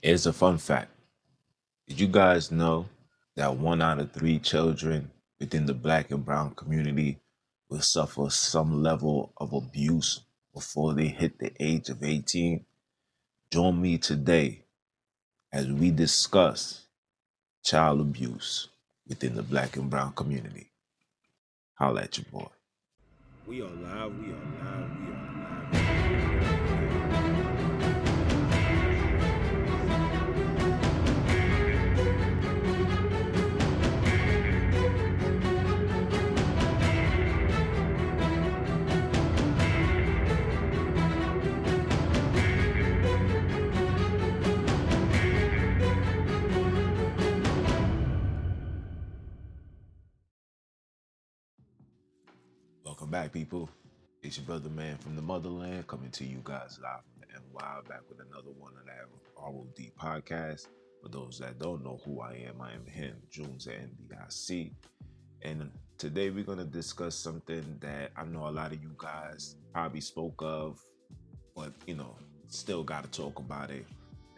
It's a fun fact. Did you guys know that 1 out of 3 children within the black and brown community will suffer some level of abuse before they hit the age of 18? Join me today as we discuss child abuse within the black and brown community. Holla at your boy. We are live. We are live. We are live. Welcome back, people. It's your brother man from the motherland coming to you guys live from the NY, back with another one of that R.O.D podcast. For those that don't know who I am him, Junes at NBIC. And today we're going to discuss something that I know a lot of you guys probably spoke of, but still got to talk about it,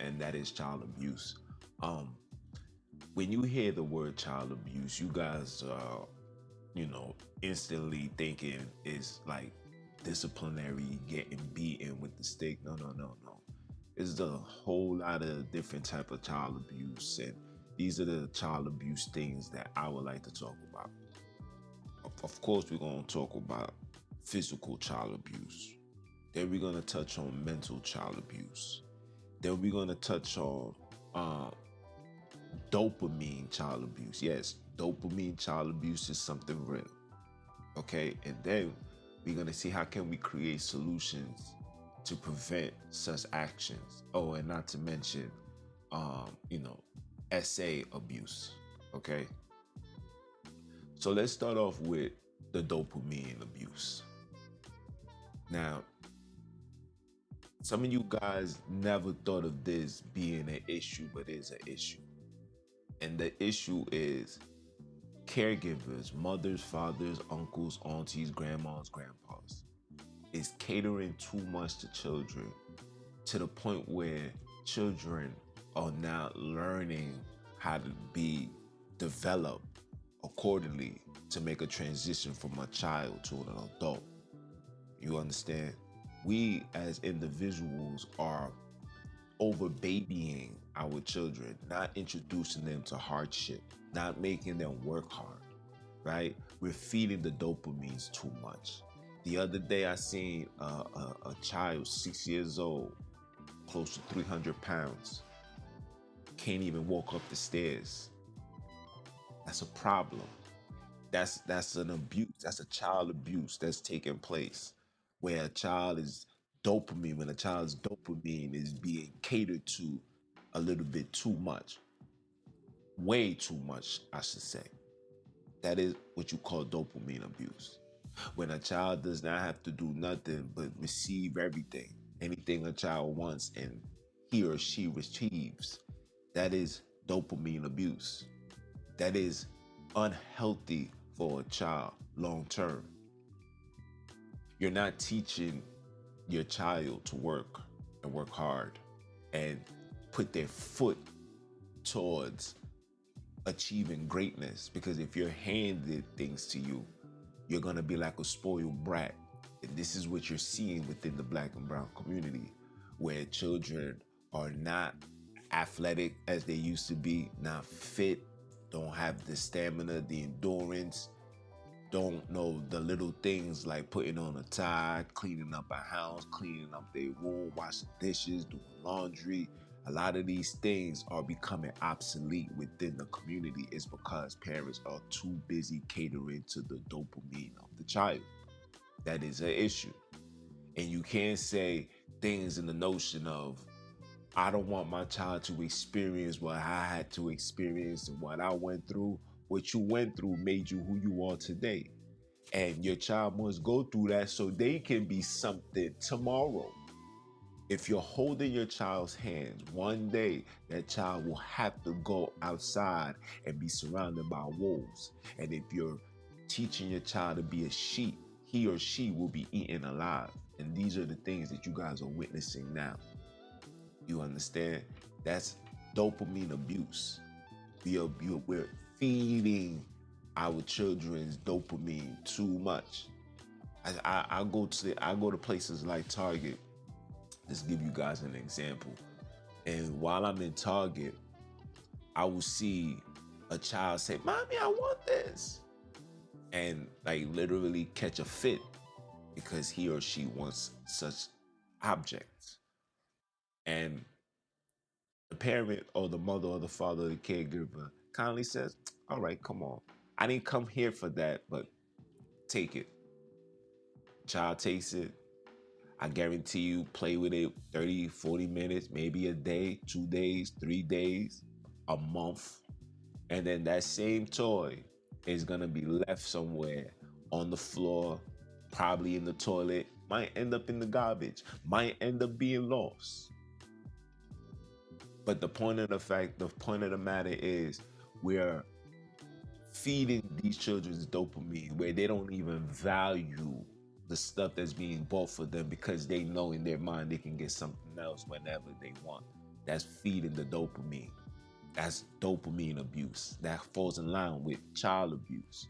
and that is child abuse. Um, when you hear the word child abuse, you guys instantly thinking is like disciplinary, getting beaten with the stick. No, no, no, no. It's a whole lot of different type of child abuse, and these are the child abuse things that I would like to talk about. Of course, we're gonna talk about physical child abuse. Then we're gonna touch on mental child abuse. Then we're gonna touch on uh, dopamine child abuse. Yes, dopamine child abuse is something real. Okay, and then we're gonna see how can we create solutions to prevent such actions. Oh, and not to mention, um, you know, SA abuse. Okay, so let's start off with the dopamine abuse. Now, some of you guys never thought of this being an issue, but it's an issue, and the issue is caregivers, mothers, fathers, uncles, aunties, grandmas, grandpas is catering too much to children to the point where children are now learning how to be developed accordingly to make a transition from a child to an adult. You understand? We as individuals are over babying our children, not introducing them to hardship, not making them work hard, right? We're feeding the dopamines too much. The other day, I seen a child, 6 years old, close to 300 pounds, can't even walk up the stairs. That's a problem. That's an abuse. That's a child abuse that's taking place, where a child is dopamine, when a child's dopamine is being catered to a little bit too much, way too much, I should say. That is what you call dopamine abuse. When a child does not have to do nothing but receive everything, anything a child wants, and he or she receives, that is dopamine abuse. That is unhealthy for a child long term. You're not teaching your child to work and work hard and put their foot towards achieving greatness, because if you're handed things to you, you're gonna be like a spoiled brat. And this is what you're seeing within the black and brown community, where children are not athletic as they used to be, not fit, don't have the stamina, the endurance, don't know the little things like putting on a tie, cleaning up a house, cleaning up their room, washing dishes, doing laundry. A lot of these things are becoming obsolete within the community is because parents are too busy catering to the dopamine of the child. That is an issue. And you can't say things in the notion of, I don't want my child to experience what I had to experience and what I went through. What you went through made you who you are today. And your child must go through that so they can be something tomorrow. If you're holding your child's hands, one day that child will have to go outside and be surrounded by wolves. And if you're teaching your child to be a sheep, he or she will be eaten alive. And these are the things that you guys are witnessing now. You understand? That's dopamine abuse. We're feeding our children's dopamine too much. I go to places like Target. Just give you guys an example. And while I'm in Target, I will see a child say, "Mommy, I want this," and like literally catch a fit because he or she wants such objects. And the parent or the mother or the father or the caregiver kindly says, "All right, come on. I didn't come here for that, but take it." Child takes it. I guarantee you, play with it 30, 40 minutes, maybe a day, 2 days, 3 days, a month. And then that same toy is going to be left somewhere on the floor, probably in the toilet, might end up in the garbage, might end up being lost. But the point of the matter is we're feeding these children's dopamine where they don't even value the stuff that's being bought for them because they know in their mind they can get something else whenever they want. That's feeding the dopamine. That's dopamine abuse. That falls in line with child abuse.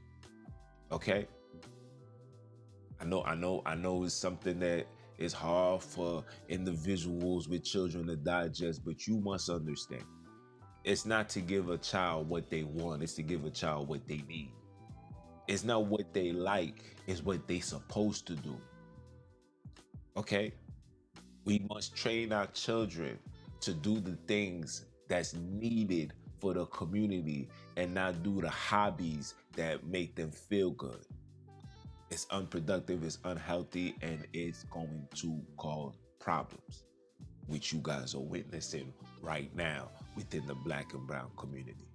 Okay? I know it's something that is hard for individuals with children to digest, but you must understand. It's not to give a child what they want, it's to give a child what they need. It's not what they like, it's what they supposed to do. Okay? We must train our children to do the things that's needed for the community and not do the hobbies that make them feel good. It's unproductive, it's unhealthy, and it's going to cause problems, which you guys are witnessing right now within the black and brown community.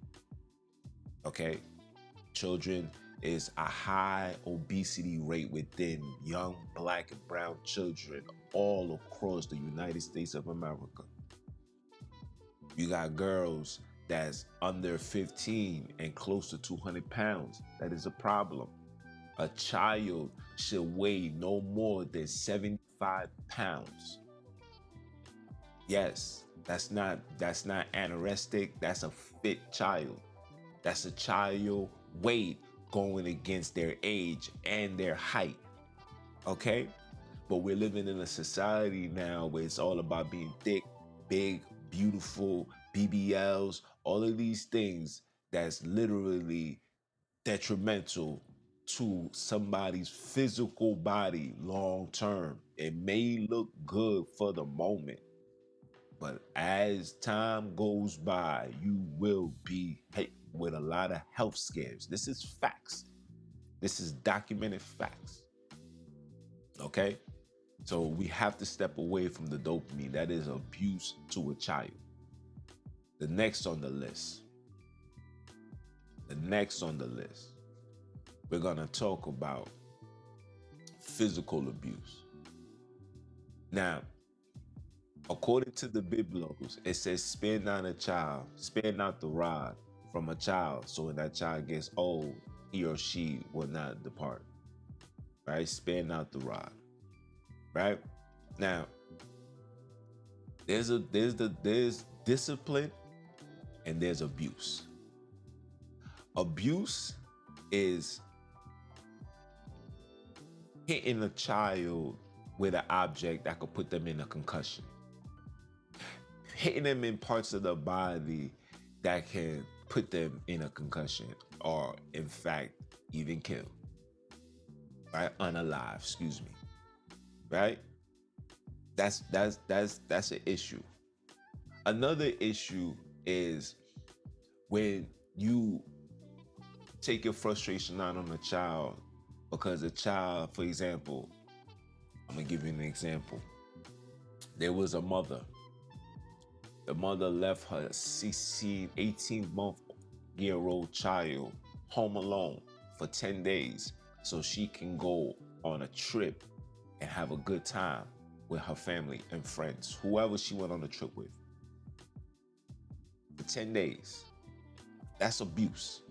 Okay? Children is a high obesity rate within young black and brown children all across the United States of America. You got girls that's under 15 and close to 200 pounds. That is a problem. A child should weigh no more than 75 pounds. Yes, that's not anorexic, that's a fit child. That's a child weight going against their age and their height. Okay? But we're living in a society now where it's all about being thick, big, beautiful, BBLs, all of these things that's literally detrimental to somebody's physical body long term. It may look good for the moment, but as time goes by, you will be hit with a lot of health scares. This is facts. This is documented facts. Okay? So we have to step away from the dopamine. That is abuse to a child. The next on the list, we're going to talk about physical abuse. Now, according to the Biblos, it says, spare not the rod from a child, so when that child gets old, he or she will not depart. Right? Spare not the rod. Right? Now, there's discipline and there's abuse. Abuse is hitting a child with an object that could put them in a concussion. Hitting them in parts of the body that can put them in a concussion or in fact even kill. Right? Unalive, excuse me. Right? That's an issue. Another issue is when you take your frustration out on a child because a child, for example, I'm gonna give you an example. There was a mother. The mother left her 16, 18-month-year-old child home alone for 10 days so she can go on a trip and have a good time with her family and friends, whoever she went on the trip with. For 10 days. That's abuse.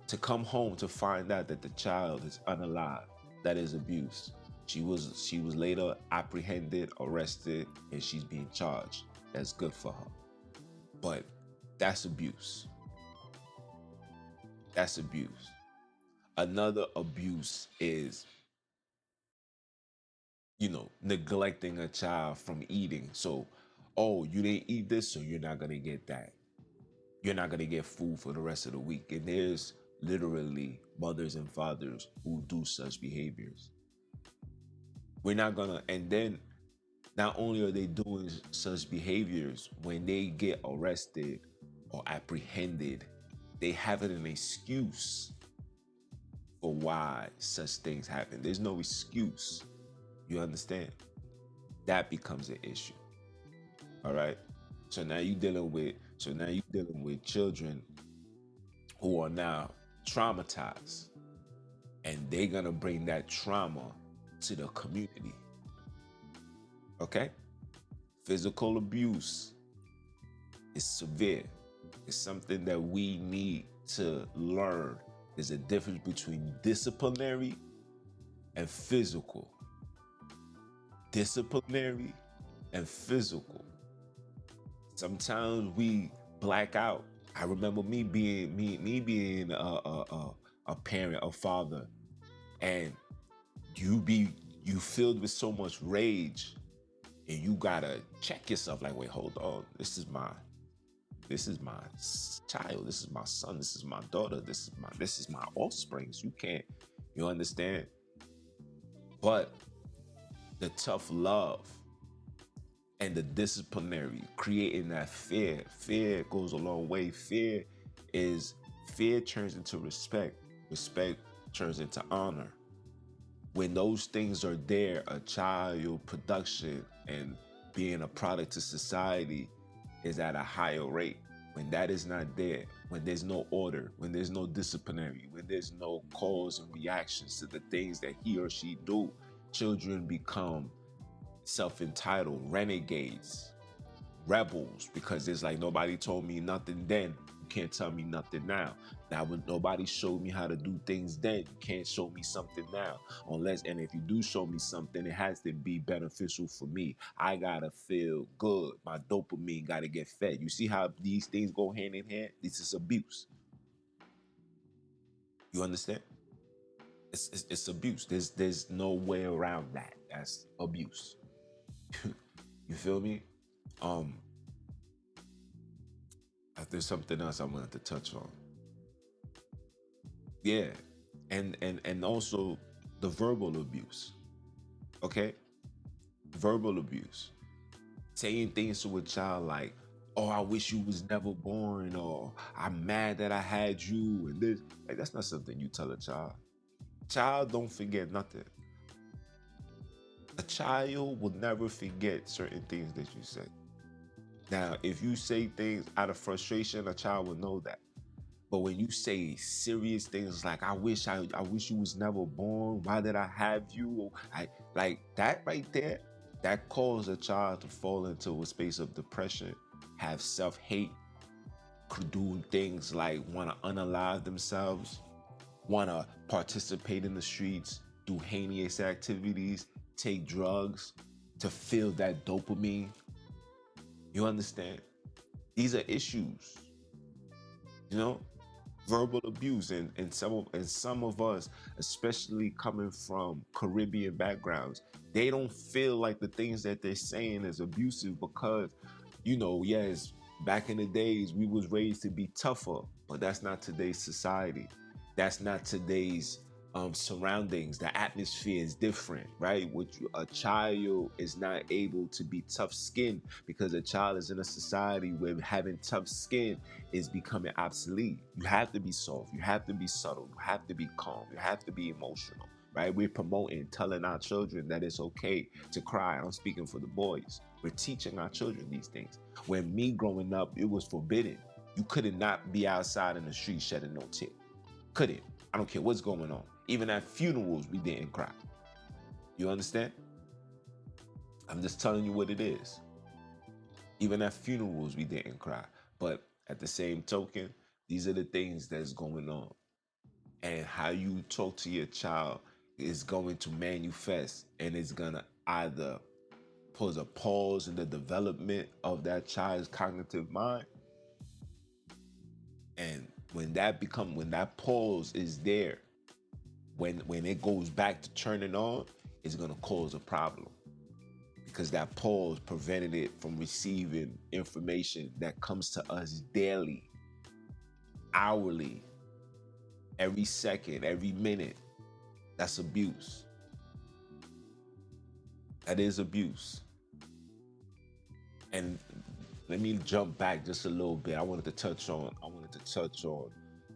To come home to find out that the child is unalive, that is abuse. She was later apprehended, arrested, and she's being charged. that's good for her. But that's abuse. That's abuse. Another abuse is, neglecting a child from eating. So, oh, you didn't eat this, so you're not going to get that. You're not going to get food for the rest of the week. And there's literally mothers and fathers who do such behaviors. We're not going to, and then not only are they doing such behaviors, when they get arrested or apprehended, they have an excuse for why such things happen. There's no excuse. You understand? That becomes an issue. All right. So now you dealing with children who are now traumatized, and they're gonna bring that trauma to the community. Okay? Physical abuse is severe. It's something that we need to learn. There's a difference between disciplinary and physical. Disciplinary and physical. Sometimes we black out. I remember me being a parent, a father, and you filled with so much rage, and you gotta check yourself. Like, wait, hold on. This is my child. This is my son. This is my daughter. This is my offspring. You can't. You understand? But the tough love and the disciplinary, creating that fear. Fear goes a long way. Fear turns into respect. Respect turns into honor. When those things are there, a child production and being a product to society is at a higher rate. When that is not there, when there's no order, when there's no disciplinary, when there's no cause and reactions to the things that he or she do, children become self-entitled renegades, rebels, because it's like, nobody told me nothing then, you can't tell me nothing now. Now, when nobody showed me how to do things then, you can't show me something now. Unless, and if you do show me something, it has to be beneficial for me. I gotta feel good. My dopamine gotta get fed. You see how these things go hand in hand? This is abuse. You understand? It's abuse. There's no way around that. That's abuse. You feel me? Um, there's something else I wanted to touch on. Yeah, and also the verbal abuse. Okay, verbal abuse, saying things to a child like, "Oh, I wish you was never born," or "I'm mad that I had you," and this. Like, that's not something you tell a child. Child don't forget nothing. A child will never forget certain things that you say. Now, if you say things out of frustration, a child will know that. But when you say serious things like, I wish you was never born. Why did I have you?" I like that right there. That causes a child to fall into a space of depression, have self-hate, could do things like want to unalive themselves, want to participate in the streets, do heinous activities, take drugs to feel that dopamine. You understand? These are issues, you know? Verbal abuse, and some of us, especially coming from Caribbean backgrounds, they don't feel like the things that they're saying is abusive because, yes, back in the days we was raised to be tougher, but that's not today's society. That's not today's surroundings. The atmosphere is different, right? Which a child is not able to be tough skinned because a child is in a society where having tough skin is becoming obsolete. You have to be soft. You have to be subtle. You have to be calm. You have to be emotional, right? We're promoting, telling our children that it's okay to cry. I'm speaking for the boys. We're teaching our children these things. When me growing up, it was forbidden. You could not be outside in the street shedding no tear. Couldn't. I don't care what's going on. Even at funerals, we didn't cry. You understand? I'm just telling you what it is. Even at funerals, we didn't cry. But at the same token, these are the things that's going on. And how you talk to your child is going to manifest, and it's going to either put a pause in the development of that child's cognitive mind. And when that pause is there, when it goes back to turning on, it's gonna cause a problem because that pause prevented it from receiving information that comes to us daily, hourly, every second, every minute. That's abuse. That is abuse. And let me jump back just a little bit. I wanted to touch on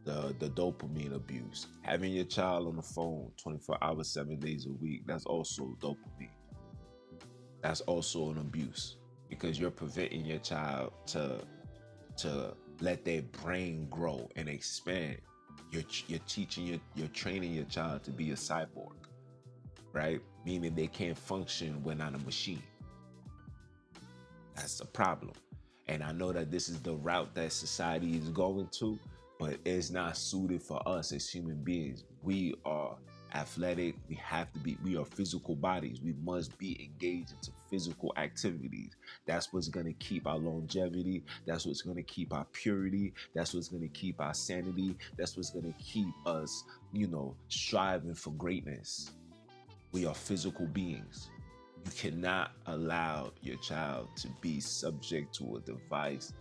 the dopamine abuse. Having your child on the phone 24 hours, 7 days a week, that's also dopamine. That's also an abuse because you're preventing your child to let their brain grow and expand. You're training your child to be a cyborg, right? Meaning they can't function when on a machine. That's the problem. And I know that this is the route that society is going to, but it's not suited for us as human beings. We are athletic. We are physical bodies. We must be engaged into physical activities. That's what's going to keep our longevity. That's what's going to keep our purity. That's what's going to keep our sanity. That's what's going to keep us, striving for greatness. We are physical beings. You cannot allow your child to be subject to a device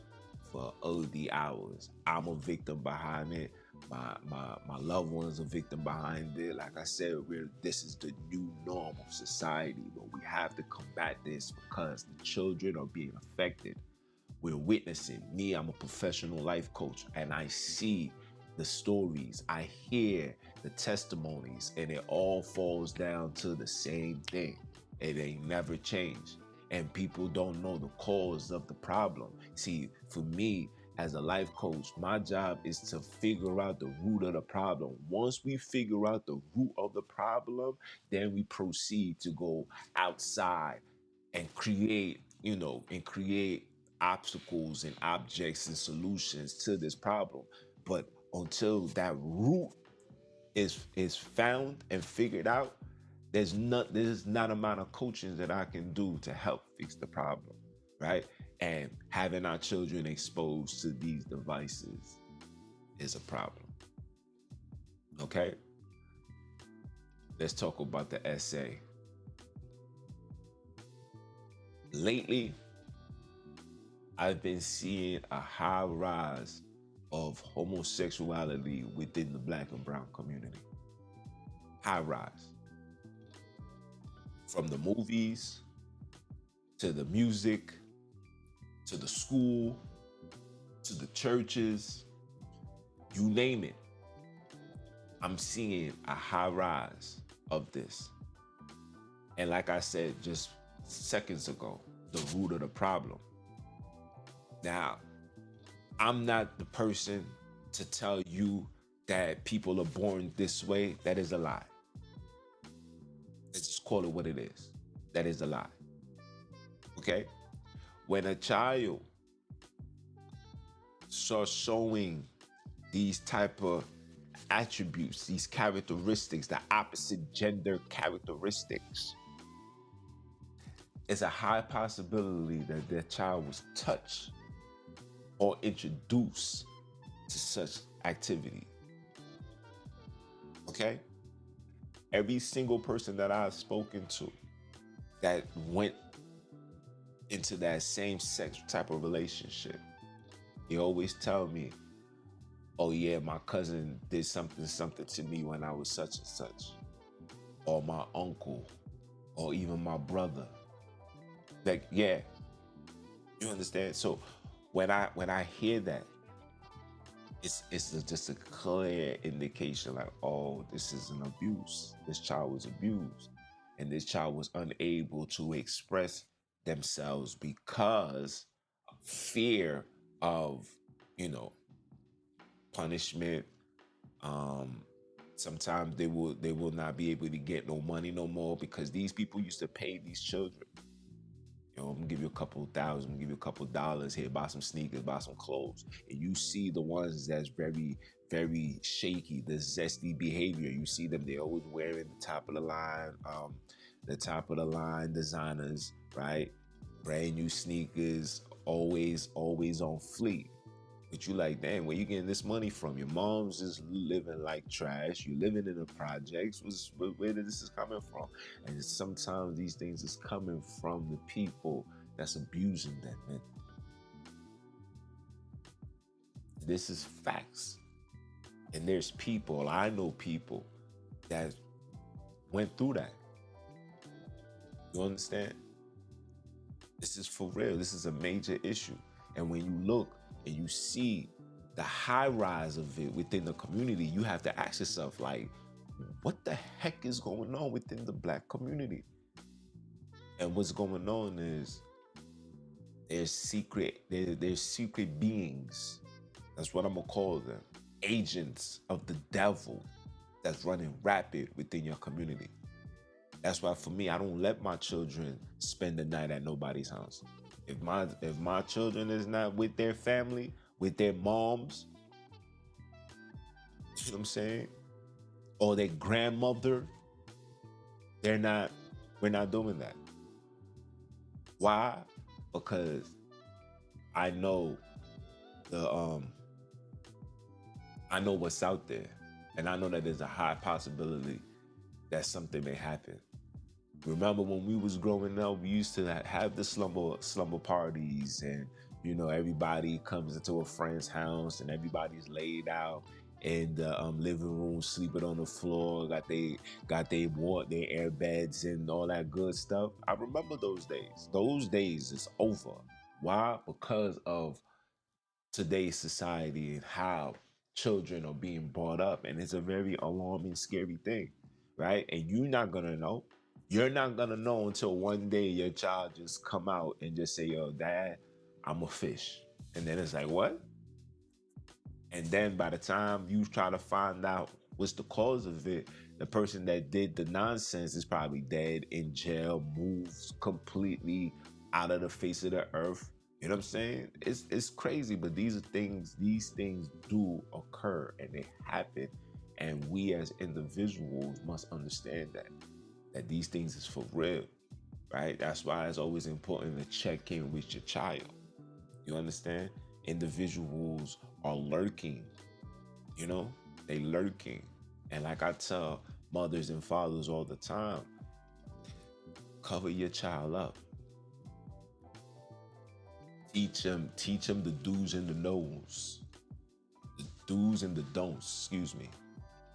for OD hours. I'm a victim behind it. My loved one's a victim behind it. Like I said, this is the new norm of society, but we have to combat this because the children are being affected. We're witnessing. Me, I'm a professional life coach, and I see the stories, I hear the testimonies, and it all falls down to the same thing. It ain't never changed. And people don't know the cause of the problem. See, for me, as a life coach, my job is to figure out the root of the problem. Once we figure out the root of the problem, then we proceed to go outside and create obstacles and objects and solutions to this problem. But until that root is found and figured out, there's not amount of coaching that I can do to help fix the problem, right? And having our children exposed to these devices is a problem. Okay? Let's talk about the essay. Lately, I've been seeing a high rise of homosexuality within the Black and brown community. High rise. From the movies, to the music, to the school, to the churches, you name it. I'm seeing a high rise of this. And like I said just seconds ago, the root of the problem. Now, I'm not the person to tell you that people are born this way. That is a lie. Let's just call it what it is. That is a lie. Okay? When a child starts showing these type of attributes, these characteristics, the opposite gender characteristics, it's a high possibility that their child was touched or introduced to such activity. Okay? Every single person that I've spoken to that went into that same sex type of relationship, they always tell me, oh yeah, my cousin did something to me when I was such and such, or my uncle, or even my brother. Like, yeah, you understand? So when I hear that, it's just a clear indication like, oh, this is an abuse. This child was abused, and this child was unable to express themselves because of fear of, punishment. Um, Sometimes they will not be able to get no money no more because these people used to pay these children. I'm gonna give you a couple thousand, I'm gonna give you a couple dollars here, buy some sneakers, buy some clothes. And you see the ones that's very, very shaky, the zesty behavior. You see them, they're always wearing the top of the line, the top of the line designers, right? Brand new sneakers, always on fleek. But you like, damn, where you getting this money from? Your mom's just living like trash. You living in the projects. Where did this is coming from? And sometimes these things is coming from the people that's abusing them, man. This is facts. And there's people, I know people that went through that. You understand? This is for real. This is a major issue. And when you look and you see the high rise of it within the community, you have to ask yourself, like, what the heck is going on within the Black community? And what's going on is there's secret beings. That's what I'm gonna call them. Agents of the devil that's running rapid within your community. That's why for me, I don't let my children spend the night at nobody's house. If my children is not with their family, with their moms, you know what I'm saying? Or their grandmother, they're not, we're not doing that. Why? Because I know the I know what's out there. And I know that there's a high possibility that something may happen. Remember when we was growing up, we used to have the slumber parties, and everybody comes into a friend's house and everybody's laid out in the living room, sleeping on the floor, got their air beds and all that good stuff. I remember those days. Those days is over. Why? Because of today's society and how children are being brought up, and it's a very alarming, scary thing, right? And you're not gonna know. You're not gonna know until one day your child just come out and just say, "Yo, Dad, I'm a fish," and then it's like, "What?" And then by the time you try to find out what's the cause of it, the person that did the nonsense is probably dead, in jail, moved completely out of the face of the earth. You know what I'm saying? It's crazy, but these things do occur and they happen. And we as individuals must understand that these things is for real, right? That's why it's always important to check in with your child. You understand? Individuals are lurking, they lurking. And like I tell mothers and fathers all the time, cover your child up. Teach them the do's and the no's, the do's and the don'ts, excuse me.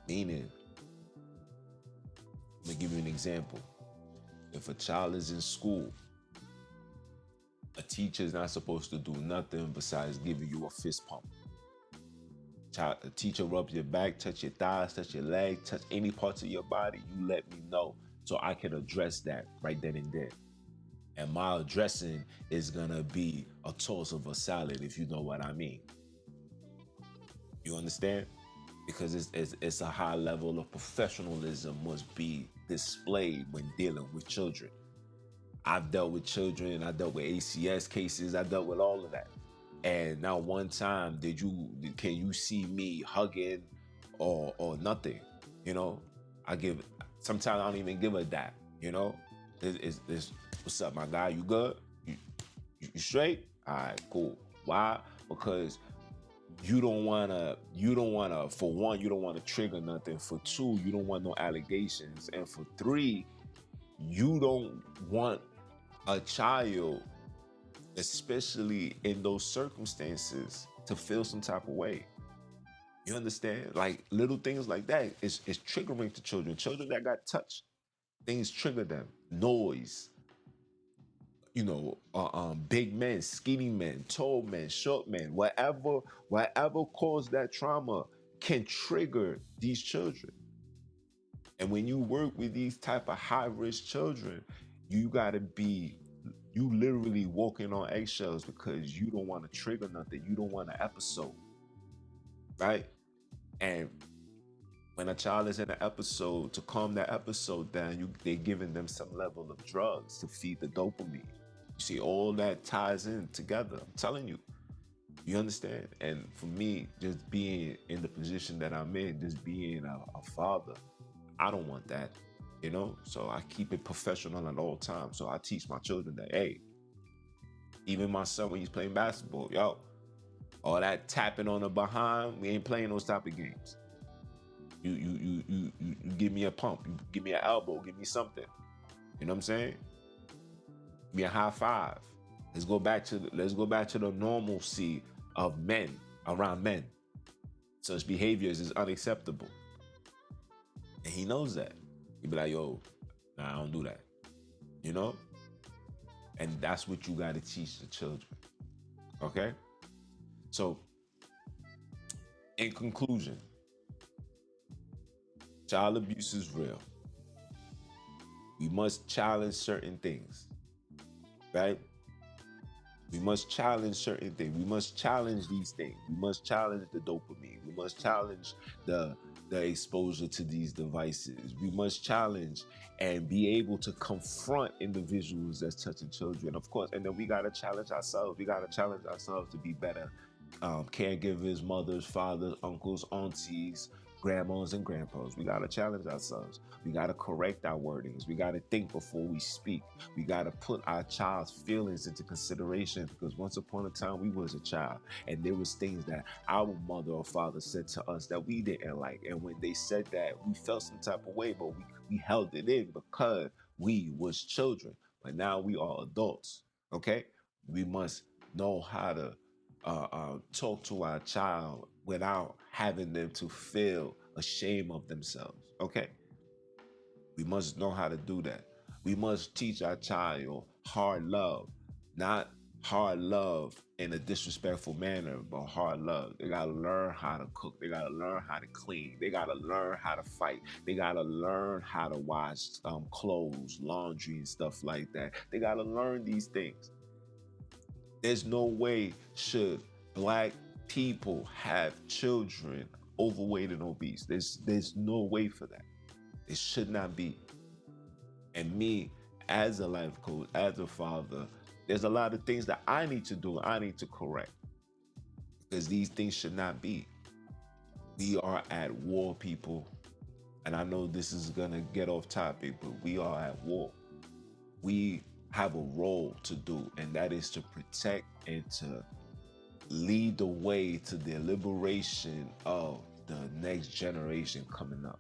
Meaning, I'm gonna give you an example. If a child is in school, a teacher is not supposed to do nothing besides giving you a fist pump. A teacher rubs your back, touch your thighs, touch your leg, touch any parts of your body, you let me know so I can address that right then and there. And my addressing is gonna be a toss of a salad, if you know what I mean. You understand? Because it's a high level of professionalism must be displayed when dealing with children. I've dealt with children, I dealt with ACS cases, I dealt with all of that. And not one time can you see me hugging or nothing, you know? I give Sometimes I don't even give a dap, you know? It's what's up, my guy? You good? You straight? All right, cool. Why? Because you don't wanna, for one, you don't wanna trigger nothing. For two, you don't want no allegations. And for three, you don't want a child, especially in those circumstances, to feel some type of way. You understand? Like little things like that is triggering to children. Children that got touched, things trigger them. Noise, big men, skinny men, tall men, short men, whatever caused that trauma can trigger these children. And when you work with these type of high risk children, you gotta be you literally walking on eggshells because you don't want to trigger nothing. You don't want an episode, right? And when a child is in an episode, to calm that episode down, they're giving them some level of drugs to feed the dopamine. You see, all that ties in together. I'm telling you. You understand? And for me, just being in the position that I'm in, just being a father, I don't want that. you know. So I keep it professional at all times. So I teach my children that, hey, even my son when he's playing basketball, yo, all that tapping on the behind, we ain't playing those type of games. You give me a pump, you give me an elbow, give me something. You know what I'm saying? Give me a high five. Let's go back to the normalcy of men around men. Such behaviors is unacceptable. And he knows that. He'd be like, yo, nah, I don't do that. You know? And that's what you gotta teach the children. Okay? So in conclusion, child abuse is real. We must challenge certain things, right? We must challenge certain things. We must challenge these things. We must challenge the dopamine. We must challenge the the exposure to these devices. We must challenge and be able to confront individuals that's touching children, of course. And then we gotta challenge ourselves. We gotta challenge ourselves to be better caregivers, mothers, fathers, uncles, aunties, grandmas, and grandpas. We got to challenge ourselves. We got to correct our wordings. We got to think before we speak. We got to put our child's feelings into consideration because once upon a time we was a child and there was things that our mother or father said to us that we didn't like. And when they said that, we felt some type of way, but we held it in because we was children. But now we are adults, okay? We must know how to talk to our child without having them to feel ashamed of themselves. Okay, we must know how to do that. We must teach our child hard love, not hard love in a disrespectful manner, but hard love. They gotta learn how to cook. They gotta learn how to clean. They gotta learn how to fight. They gotta learn how to wash clothes, laundry, and stuff like that. They gotta learn these things. There's no way should black people have children overweight and obese. There's no way for that. It should not be. And me, as a life coach, as a father, there's a lot of things that I need to do. I need to correct because these things should not be. We are at war, people. And I know this is gonna get off topic, but we are at war. We have a role to do, and that is to protect and to lead the way to the liberation of the next generation coming up.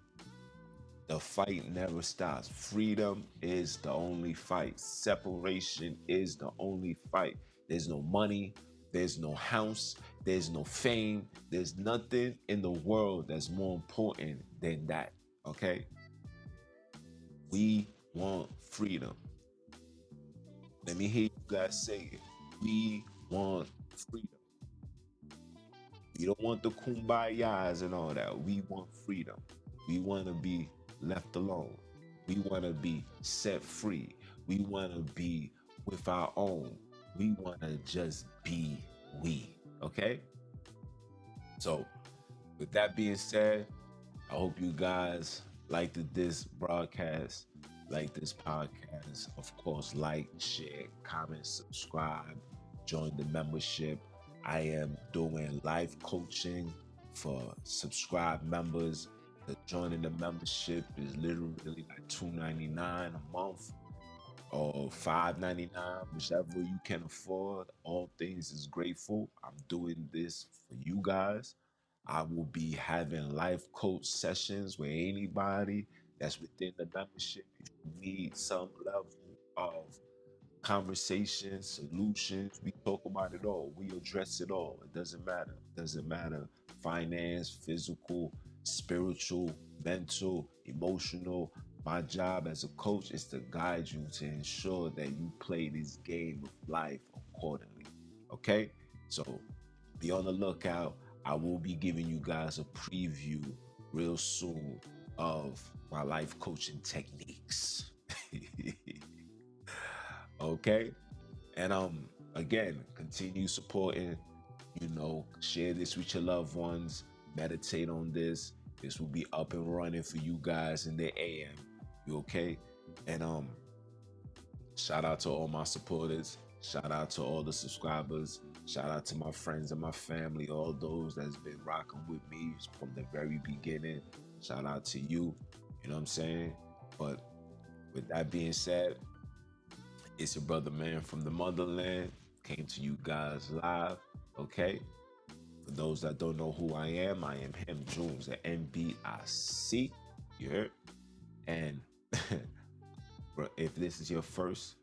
The fight never stops. Freedom is the only fight. Separation is the only fight. There's no money, there's no house, there's no fame, there's nothing in the world that's more important than that. Okay? We want freedom. Let me hear you guys say it. We want freedom. We don't want the kumbayas and all that. We want freedom. We want to be left alone. We want to be set free. We want to be with our own. We want to just be we. Okay? So, with that being said, I hope you guys liked this broadcast, like this podcast. Of course, like, share, comment, subscribe, join the membership. I am doing live coaching for subscribed members. The joining the membership is literally like $2.99 a month or $5.99, whichever you can afford. All things is grateful. I'm doing this for you guys. I will be having life coach sessions with anybody that's within the membership. If you need some level of conversation, solutions, we talk about it all. We address it all. It doesn't matter. It doesn't matter. Finance, physical, spiritual, mental, emotional. My job as a coach is to guide you to ensure that you play this game of life accordingly. Okay? So be on the lookout. I will be giving you guys a preview real soon of my life coaching techniques. Okay? And again, continue supporting, share this with your loved ones, meditate on this. This will be up and running for you guys in the AM. You okay? And shout out to all my supporters. Shout out to all the subscribers. Shout out to my friends and my family, all those that's been rocking with me from the very beginning. Shout out to you. You know what I'm saying? But With that being said, it's your brother man from the motherland. Came to you guys live. Okay. For those that don't know who I am him, Junes, the NBIC. You heard? And bro, if this is your first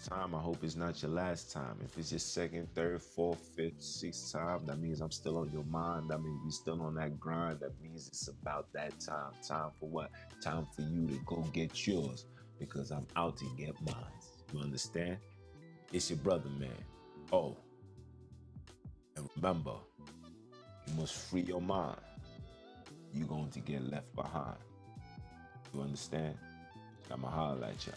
time, I hope it's not your last time. If it's your second, third, fourth, fifth, sixth time, that means I'm still on your mind. That means we still on that grind. That means it's about that time. Time for what? Time for you to go get yours because I'm out to get mine. You understand? It's your brother, man. Oh, and remember, you must free your mind. You're going to get left behind. You understand? I'ma holler at y'all.